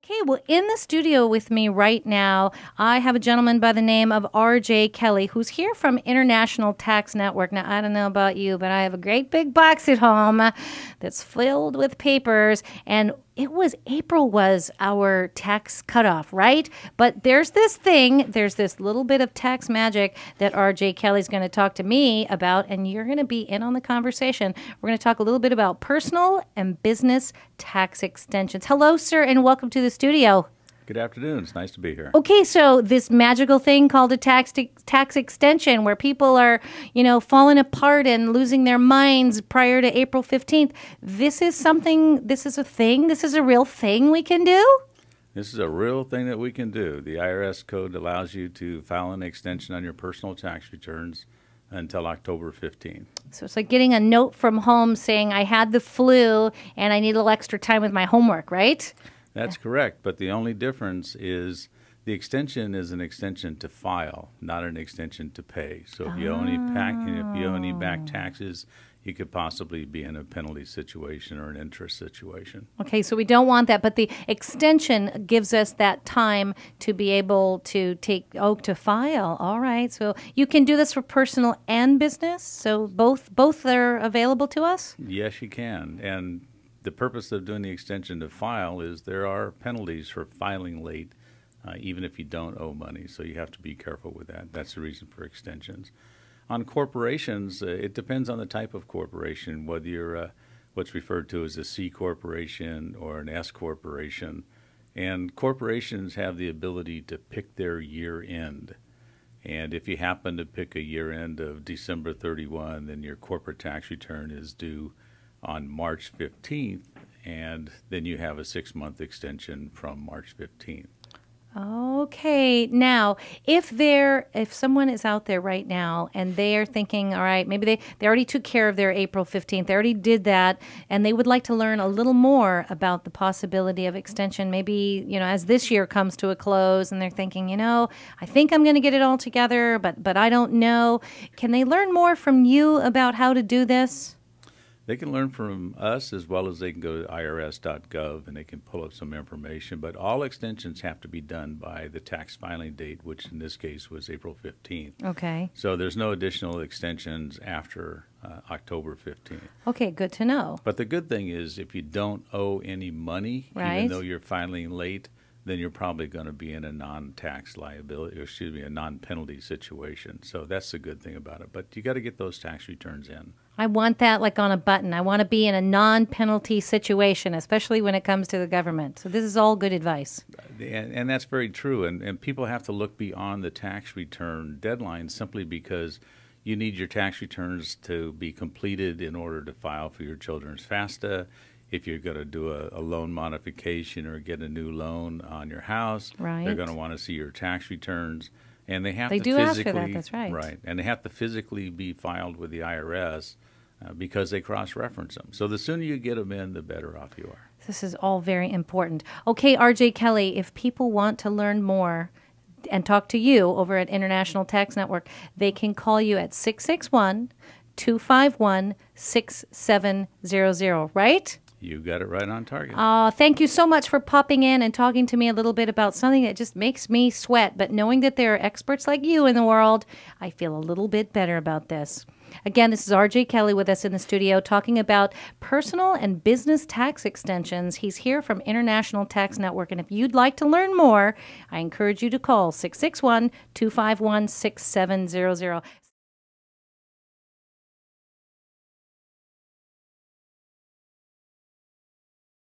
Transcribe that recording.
Okay, well, in the studio with me right now, I have a gentleman by the name of R.J. Kelly, who's here from International Tax Network. Now, I don't know about you, but I have a great big box at home that's filled with papers, and April was our tax cutoff, right? But there's this little bit of tax magic that R.J. Kelly's going to talk to me about, and you're going to be in on the conversation. We're going to talk a little bit about personal and business tax extensions. Hello, sir, and welcome to the studio. Good afternoon. It's nice to be here. Okay, so this magical thing called a tax extension where people are, falling apart and losing their minds prior to April 15th. This is a real thing we can do? This is a real thing that we can do. The IRS code allows you to file an extension on your personal tax returns until October 15th. So it's like getting a note from home saying I had the flu and I need a little extra time with my homework, right? That's correct, but the only difference is the extension is an extension to file, not an extension to pay. So if you owe any back taxes, you could possibly be in a penalty situation or an interest situation. Okay, so we don't want that, but the extension gives us that time to be able to to file. All right, so you can do this for personal and business. So both are available to us? Yes, you can, and the purpose of doing the extension to file is there are penalties for filing late, even if you don't owe money. So you have to be careful with that. That's the reason for extensions. On corporations, it depends on the type of corporation, whether you're what's referred to as a C corporation or an S corporation. And corporations have the ability to pick their year end. And if you happen to pick a year end of December 31, then your corporate tax return is due on March 15th, and then you have a 6-month extension from March 15th. Okay. Now, if someone is out there right now and they are thinking, all right, maybe they already took care of their April 15th, they already did that, and they would like to learn a little more about the possibility of extension, maybe, as this year comes to a close and they're thinking, I think I'm going to get it all together, but I don't know. Can they learn more from you about how to do this? They can learn from us as well as they can go to irs.gov and they can pull up some information. But all extensions have to be done by the tax filing date, which in this case was April 15th. Okay. So there's no additional extensions after October 15th. Okay, good to know. But the good thing is if you don't owe any money, even though you're filing late, then you're probably going to be in a non-tax liability, a non-penalty situation. So that's the good thing about it. But you got to get those tax returns in. I want that like on a button. I want to be in a non-penalty situation, especially when it comes to the government. So this is all good advice. And that's very true. And people have to look beyond the tax return deadline simply because you need your tax returns to be completed in order to file for your children's FAFSA. If you're going to do a loan modification or get a new loan on your house, they're going to want to see your tax returns. And they have to physically, ask for that, that's right. Right. And they have to physically be filed with the IRS because they cross-reference them. So the sooner you get them in, the better off you are. This is all very important. Okay, R.J. Kelly, if people want to learn more and talk to you over at International Tax Network, they can call you at 661-251-6700, right? You got it right on target. Thank you so much for popping in and talking to me a little bit about something that just makes me sweat. But knowing that there are experts like you in the world, I feel a little bit better about this. Again, this is R.J. Kelly with us in the studio talking about personal and business tax extensions. He's here from International Tax Network. And if you'd like to learn more, I encourage you to call 661-251-6700.